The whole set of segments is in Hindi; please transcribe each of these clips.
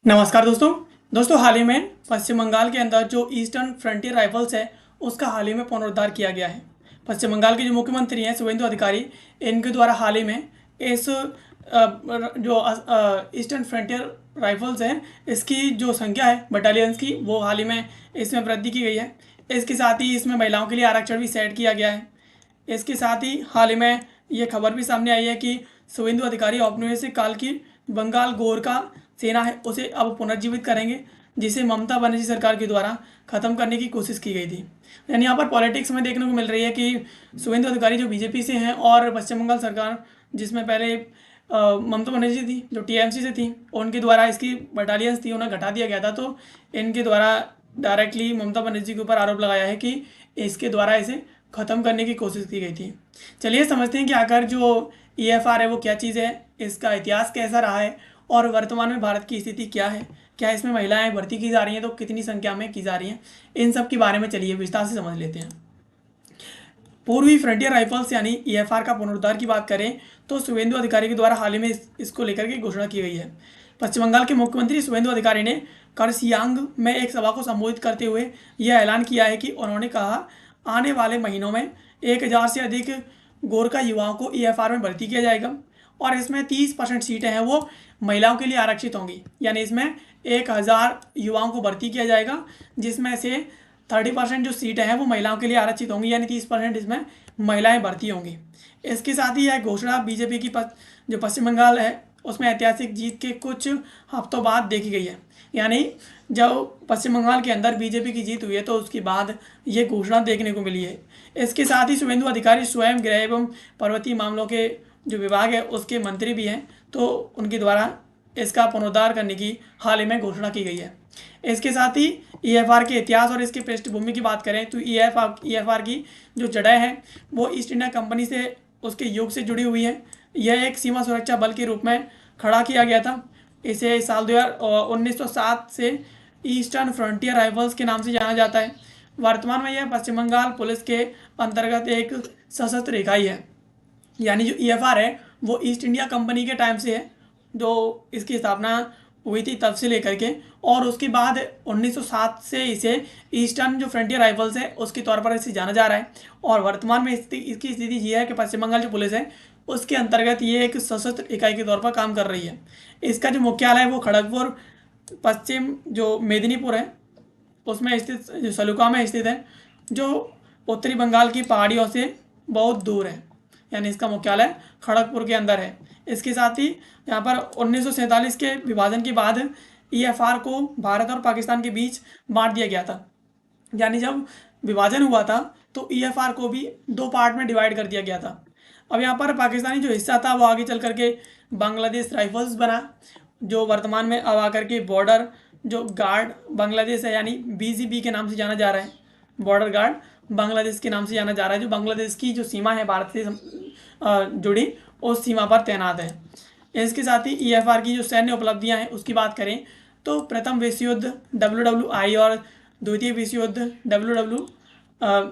नमस्कार दोस्तों। हाल ही में पश्चिम बंगाल के अंदर जो ईस्टर्न फ्रंटियर राइफल्स है उसका हाल ही में पुनरुद्धार किया गया है। पश्चिम बंगाल के जो मुख्यमंत्री हैं शुभेंदु अधिकारी, इनके द्वारा हाल ही में इस जो ईस्टर्न फ्रंटियर राइफल्स हैं इसकी जो संख्या है बटालियंस की, वो हाल ही में इसमें वृद्धि की गई है। इसके साथ ही इसमें महिलाओं के लिए आरक्षण भी सेट किया गया है। इसके साथ ही हाल ही में ये खबर भी सामने आई है कि शुभेंदु अधिकारी औपनिवेशिक काल की बंगाल गोरखा सेना है उसे अब पुनर्जीवित करेंगे, जिसे ममता बनर्जी सरकार के द्वारा खत्म करने की कोशिश की गई थी। यानी यहाँ पर पॉलिटिक्स में देखने को मिल रही है कि शुभेंदु अधिकारी जो बीजेपी से हैं और पश्चिम बंगाल सरकार जिसमें पहले ममता बनर्जी थी जो टीएमसी से थी, उनके द्वारा इसकी बटालियंस थी उन्हें घटा दिया गया था। तो इनके द्वारा डायरेक्टली ममता बनर्जी के ऊपर आरोप लगाया है कि इसके द्वारा इसे ख़त्म करने की कोशिश की गई थी। चलिए समझते हैं कि आखिर जो ईएफआर है वो क्या चीज़ है, इसका इतिहास कैसा रहा है और वर्तमान में भारत की स्थिति क्या है, क्या इसमें महिलाएं भर्ती की जा रही हैं तो कितनी संख्या में की जा रही हैं, इन सब के बारे में चलिए विस्तार से समझ लेते हैं। पूर्वी फ्रंटियर राइफल्स यानी ईएफआर का पुनरुद्धार की बात करें तो शुभेंदु अधिकारी के द्वारा हाल ही में इसको लेकर के घोषणा की गई है। पश्चिम बंगाल के मुख्यमंत्री शुभेंदु अधिकारी ने करसियांग में एक सभा को संबोधित करते हुए यह ऐलान किया है कि उन्होंने कहा, आने वाले महीनों में 1000 से अधिक गोरखा युवाओं को ईएफआर में भर्ती किया जाएगा और इसमें 30% सीटें हैं वो महिलाओं के लिए आरक्षित होंगी। यानी इसमें 1000 युवाओं को भर्ती किया जाएगा, जिसमें से 30% जो सीटें हैं वो महिलाओं के लिए आरक्षित होंगी, यानी 30% इसमें महिलाएं भर्ती होंगी। इसके साथ ही यह घोषणा बीजेपी की जो पश्चिम बंगाल है उसमें ऐतिहासिक जीत के कुछ हफ्तों बाद देखी गई है। यानी जब पश्चिम बंगाल के अंदर बीजेपी की जीत हुई है तो उसके बाद ये घोषणा देखने को मिली है। इसके साथ ही शुभेंदु अधिकारी स्वयं गृह एवं पर्वतीय मामलों के जो विभाग है उसके मंत्री भी हैं, तो उनके द्वारा इसका पुनरुद्धार करने की हाल ही में घोषणा की गई है। इसके साथ ही ईएफआर के इतिहास और इसकी पृष्ठभूमि की बात करें तो ईएफआर की जो जड़ें हैं वो ईस्ट इंडिया कंपनी से उसके युग से जुड़ी हुई है। यह एक सीमा सुरक्षा बल के रूप में खड़ा किया गया था। इसे साल 1907 से ईस्टर्न फ्रंटियर राइफल्स के नाम से जाना जाता है। वर्तमान में यह पश्चिम बंगाल पुलिस के अंतर्गत एक सशस्त्र इकाई है। यानी जो ईएफआर है वो ईस्ट इंडिया कंपनी के टाइम से है, जो इसकी स्थापना हुई थी तब से लेकर के, और उसके बाद 1907 से इसे ईस्टर्न जो फ्रंटियर राइफल्स है उसके तौर पर इसे जाना जा रहा है। और वर्तमान में इसकी स्थिति ये है कि पश्चिम बंगाल जो पुलिस है उसके अंतर्गत ये एक सशस्त्र इकाई के तौर पर काम कर रही है। इसका जो मुख्यालय है वो खड़गपुर पश्चिम जो मेदिनीपुर है उसमें स्थित, जो सलूका में स्थित है, जो उत्तरी बंगाल की पहाड़ियों से बहुत दूर है। यानी इसका मुख्यालय खड़गपुर के अंदर है। इसके साथ ही यहाँ पर 1947 के विभाजन के बाद ईएफआर को भारत और पाकिस्तान के बीच बांट दिया गया था। यानी जब विभाजन हुआ था तो ईएफआर को भी दो पार्ट में डिवाइड कर दिया गया था। अब यहाँ पर पाकिस्तानी जो हिस्सा था वो आगे चल करके बांग्लादेश राइफल्स बना, जो वर्तमान में अब आकर के बॉर्डर जो गार्ड बांग्लादेश है यानी बीजीबी के नाम से जाना जा रहा है। बॉर्डर गार्ड बांग्लादेश के नाम से जाना जा रहा है, जो बांग्लादेश की जो सीमा है भारत से जुड़ी उस सीमा पर तैनात है। इसके साथ ही ईएफआर की जो सैन्य उपलब्धियां हैं उसकी बात करें तो प्रथम विश्व युद्ध WWI और द्वितीय विश्व युद्ध WW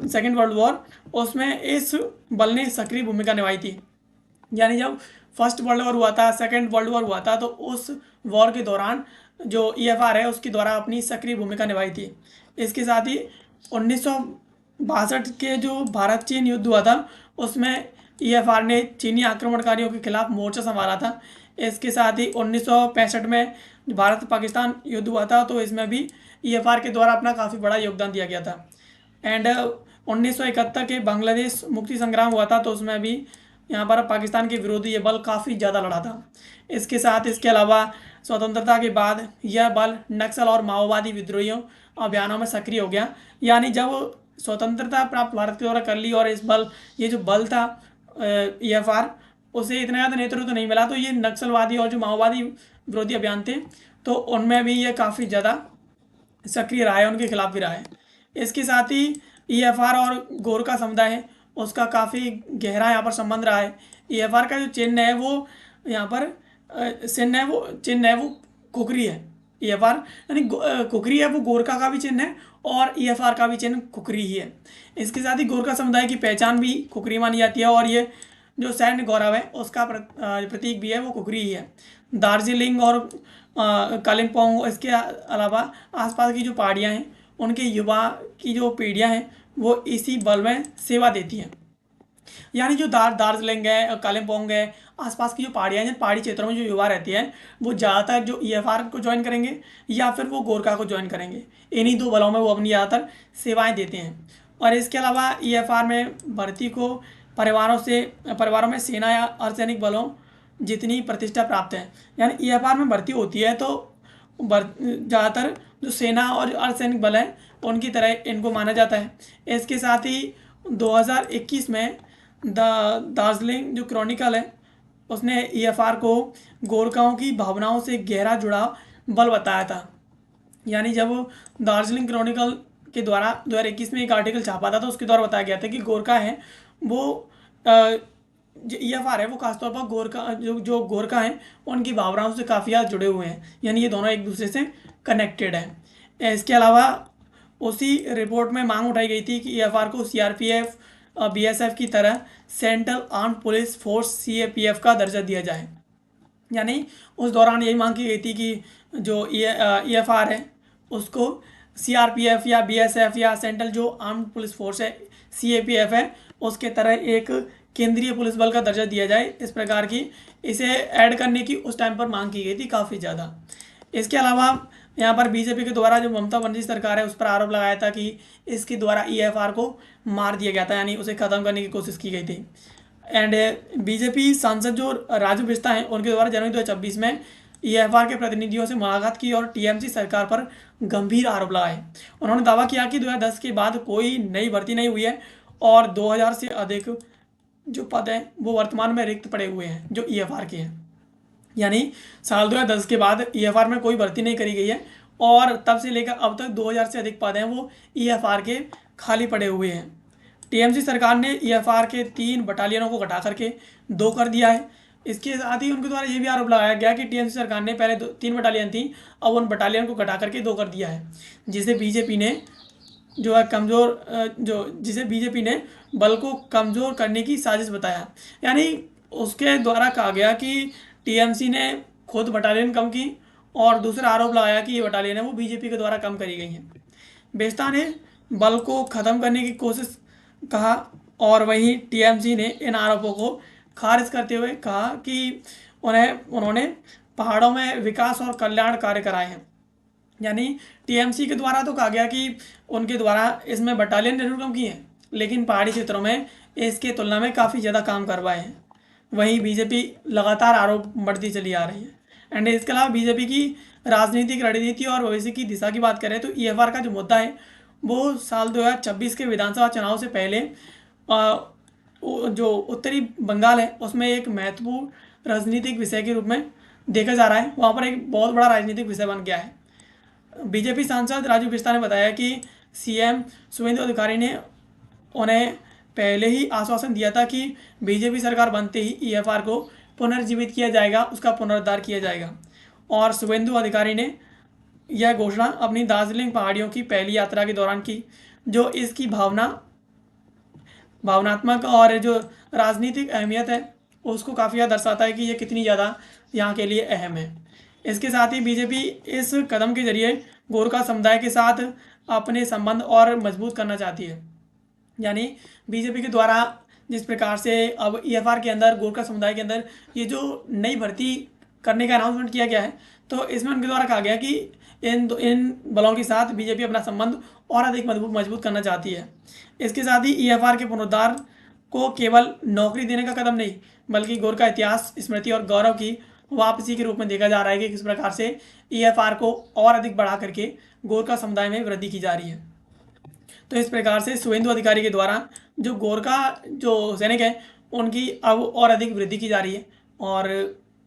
सेकेंड वर्ल्ड वॉर, उसमें इस बल ने सक्रिय भूमिका निभाई थी। यानी जब फर्स्ट वर्ल्ड वॉर हुआ था, सेकेंड वर्ल्ड वॉर हुआ था, तो उस वॉर के दौरान जो ईएफआर है उसके द्वारा अपनी सक्रिय भूमिका निभाई थी। इसके साथ ही 1962 के जो भारत चीन युद्ध हुआ था उसमें ईएफआर ने चीनी आक्रमणकारियों के खिलाफ मोर्चा संभाला था। इसके साथ ही 1965 में भारत पाकिस्तान युद्ध हुआ था तो इसमें भी ईएफआर के द्वारा अपना काफ़ी बड़ा योगदान दिया गया था। एंड 1971 के बांग्लादेश मुक्ति संग्राम हुआ था तो उसमें भी यहाँ पर पाकिस्तान के विरोधी ये बल काफ़ी ज़्यादा लड़ा था। इसके अलावा स्वतंत्रता के बाद यह बल नक्सल और माओवादी विद्रोहियों अभियानों में सक्रिय हो गया। यानी जब स्वतंत्रता प्राप्त भारत के द्वारा कर ली और ये जो बल था ईएफआर, उसे इतना ज़्यादा नेतृत्व तो नहीं मिला, तो ये नक्सलवादी और जो माओवादी विरोधी अभियान थे तो उनमें भी ये काफ़ी ज़्यादा सक्रिय रहा है, उनके खिलाफ भी रहा है। इसके साथ ही ईएफआर और गोरखा समुदाय है उसका काफ़ी गहरा यहाँ पर संबंध रहा है। ईएफआर का जो चिन्ह है वो यहाँ पर चिन्ह है वो कुकरी है। ईएफआर यानी कुकरी है, वो गोरखा का भी चिन्ह है और ईएफआर का भी चिन्ह कुकरी ही है। इसके साथ ही गोरखा समुदाय की पहचान भी कुकरी मानी जाती है और ये जो सैन्य गौरव है उसका प्रतीक भी है, वो कुकरी ही है। दार्जिलिंग और कालिम्पोंग, इसके अलावा आसपास की जो पहाड़ियाँ हैं उनके युवा की जो पीढ़ियाँ हैं वो इसी बल में सेवा देती हैं। यानी जो दार्जिलिंग है, कालिम्पोंग है, आसपास की जो पहाड़ियाँ हैं, जिन पहाड़ी क्षेत्रों में जो युवा रहती हैं वो ज़्यादातर जो ईएफआर को ज्वाइन करेंगे या फिर वो गोरखा को ज्वाइन करेंगे। इन्हीं दो बलों में वो अपनी ज़्यादातर सेवाएं देते हैं। और इसके अलावा ईएफआर में भर्ती को परिवारों में सेना या अर्धसैनिक बलों जितनी प्रतिष्ठा प्राप्त है। यानी ईएफआर में भर्ती होती है तो ज़्यादातर जो सेना और अर्धसैनिक बल हैं उनकी तरह इनको माना जाता है। इसके साथ ही 2021 में दार्जिलिंग जो क्रॉनिकल है उसने ईएफआर को गोरखाओं की भावनाओं से गहरा जुड़ाव बल बताया था। यानी जब दार्जिलिंग क्रॉनिकल के द्वारा 2021 में एक आर्टिकल छापा था तो उसके द्वारा बताया गया था कि गोरखा है वो जो ईएफआर है वो खासतौर पर गोरखा जो गोरखा हैं उनकी भावनाओं से काफ़ी ज़्यादा जुड़े हुए हैं। यानी ये दोनों एक दूसरे से कनेक्टेड है। इसके अलावा उसी रिपोर्ट में मांग उठाई गई थी कि ईएफआर को सीआरपीएफ बीएसएफ की तरह central armed police force CAPF का दर्जा दिया जाए। यानी उस दौरान यही मांग की गई थी कि जो ईएफआर है उसको सीआरपीएफ या बीएसएफ या सेंट्रल जो आर्म्ड पुलिस फोर्स है सीएपीएफ है उसके तरह एक केंद्रीय पुलिस बल का दर्जा दिया जाए। इस प्रकार की इसे ऐड करने की उस टाइम पर मांग की गई थी काफ़ी ज़्यादा। इसके अलावा यहाँ पर बीजेपी के द्वारा जो ममता बनर्जी सरकार है उस पर आरोप लगाया था कि इसके द्वारा ईएफआर को मार दिया गया था, यानी उसे ख़त्म करने की कोशिश की गई थी। एंड बीजेपी सांसद जो राजू बिस्ता हैं उनके द्वारा जनवरी 2026 में ईएफआर के प्रतिनिधियों से मुलाकात की और टीएमसी सरकार पर गंभीर आरोप लगाए। उन्होंने दावा किया कि 2010 के बाद कोई नई भर्ती नहीं हुई है और 2000 से अधिक जो पद हैं वो वर्तमान में रिक्त पड़े हुए हैं जो ईएफआर के हैं। यानी साल 2010 के बाद ईएफआर में कोई भर्ती नहीं करी गई है और तब से लेकर अब तक 2000 से अधिक पद हैं वो ईएफआर के खाली पड़े हुए हैं। टीएमसी सरकार ने ईएफआर के 3 बटालियनों को घटा करके 2 कर दिया है। इसके साथ ही उनके द्वारा ये भी आरोप लगाया गया कि टीएमसी सरकार ने पहले 3 बटालियन थी, अब उन बटालियन को घटा करके 2 कर दिया है, जिसे बीजेपी ने जो है जिसे बीजेपी ने बल को कमज़ोर करने की साजिश बताया। यानी उसके द्वारा कहा गया कि टीएमसी ने खुद बटालियन कम की और दूसरा आरोप लगाया कि ये बटालियन है वो बीजेपी के द्वारा कम करी गई हैं। बेस्ता ने बल को ख़त्म करने की कोशिश कहा और वहीं टीएमसी ने इन आरोपों को खारिज करते हुए कहा कि उन्होंने पहाड़ों में विकास और कल्याण कार्य कराए हैं। यानी टीएमसी के द्वारा तो कहा गया कि उनके द्वारा इसमें बटालियन जरूर कम की हैं लेकिन पहाड़ी क्षेत्रों में इसके तुलना में काफ़ी ज़्यादा काम करवाए हैं। वहीं बीजेपी लगातार आरोप बढ़ती चली आ रही है। एंड इसके अलावा बीजेपी की राजनीतिक रणनीति और भविष्य की दिशा की बात करें तो ईएफआर का जो मुद्दा है वो साल 2026 के विधानसभा चुनाव से पहले जो उत्तरी बंगाल है उसमें एक महत्वपूर्ण राजनीतिक विषय के रूप में देखा जा रहा है। वहाँ पर एक बहुत बड़ा राजनीतिक विषय बन गया है। बीजेपी सांसद राजू बिस्ता ने बताया कि सीएम शुभेंदु अधिकारी ने उन्हें पहले ही आश्वासन दिया था कि बीजेपी सरकार बनते ही ईएफआर को पुनर्जीवित किया जाएगा, उसका पुनरुद्धार किया जाएगा। और शुभेंदु अधिकारी ने यह घोषणा अपनी दार्जिलिंग पहाड़ियों की पहली यात्रा के दौरान की, जो इसकी भावनात्मक और जो राजनीतिक अहमियत है उसको काफ़ी ज़्यादा दर्शाता है कि ये कितनी ज़्यादा यहाँ के लिए अहम है। इसके साथ ही बीजेपी इस कदम के जरिए गोरखा समुदाय के साथ अपने संबंध और मजबूत करना चाहती है। यानी बीजेपी के द्वारा जिस प्रकार से अब ईएफआर के अंदर गोरखा समुदाय के अंदर ये जो नई भर्ती करने का अनाउंसमेंट किया गया है तो इसमें उनके द्वारा कहा गया कि इन बलों के साथ बीजेपी अपना संबंध और अधिक मजबूत करना चाहती है। इसके साथ ही ईएफआर के पुनरुद्धार को केवल नौकरी देने का कदम नहीं बल्कि गोरखा इतिहास, स्मृति और गौरव की वापसी के रूप में देखा जा रहा है कि किस प्रकार से ईएफआर को और अधिक बढ़ा करके गोरखा समुदाय में वृद्धि की जा रही है। तो इस प्रकार से शुभेंदु अधिकारी के द्वारा जो गोरखा जो सैनिक हैं उनकी अब और अधिक वृद्धि की जा रही है और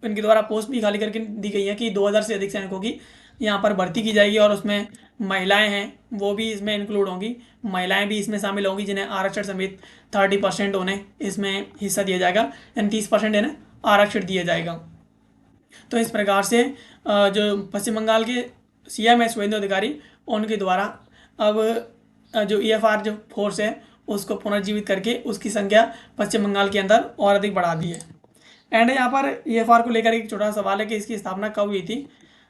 इनके द्वारा पोस्ट भी खाली करके दी गई है कि 2000 से अधिक सैनिकों की यहाँ पर भर्ती की जाएगी और उसमें महिलाएं हैं वो भी इसमें इंक्लूड होंगी। महिलाएं भी इसमें शामिल होंगी जिन्हें आरक्षण समेत 30% उन्हें इसमें हिस्सा दिया जाएगा, यानी 30% इन्हें आरक्षण दिया जाएगा। तो इस प्रकार से जो पश्चिम बंगाल के सीएम है शुभेंदु अधिकारी उनके द्वारा अब जो ईएफआर जो फोर्स है उसको पुनर्जीवित करके उसकी संख्या पश्चिम बंगाल के अंदर और अधिक बढ़ा दी है। एंड यहाँ पर EFR को लेकर एक छोटा सवाल है कि इसकी स्थापना कब हुई थी।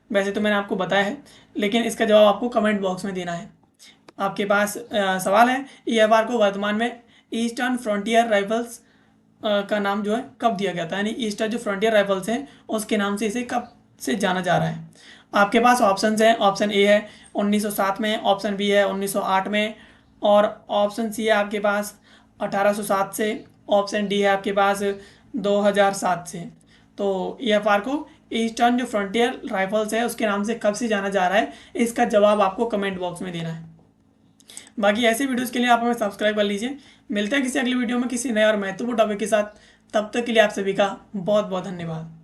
वैसे तो मैंने आपको बताया है, लेकिन इसका जवाब आपको कमेंट बॉक्स में देना है। आपके पास सवाल है, EFR को वर्तमान में ईस्टर्न फ्रंटियर राइफल्स का नाम जो है कब दिया गया था, यानी ईस्टर्न जो फ्रंटियर राइफल्स हैं उसके नाम से इसे कब से जाना जा रहा है। आपके पास ऑप्शन हैं, ऑप्शन ए है 1907 में, ऑप्शन बी है 1908 में, और ऑप्शन सी है आपके पास 1807 से, ऑप्शन डी है आपके पास 2007 से। तो EFR को ईस्टर्न जो फ्रंटियर राइफल्स है उसके नाम से कब से जाना जा रहा है, इसका जवाब आपको कमेंट बॉक्स में देना है। बाकी ऐसे वीडियोस के लिए आप हमें सब्सक्राइब कर लीजिए। मिलते हैं किसी अगली वीडियो में किसी नए और महत्वपूर्ण टॉपिक के साथ। तब तक के लिए आप सभी का बहुत बहुत धन्यवाद।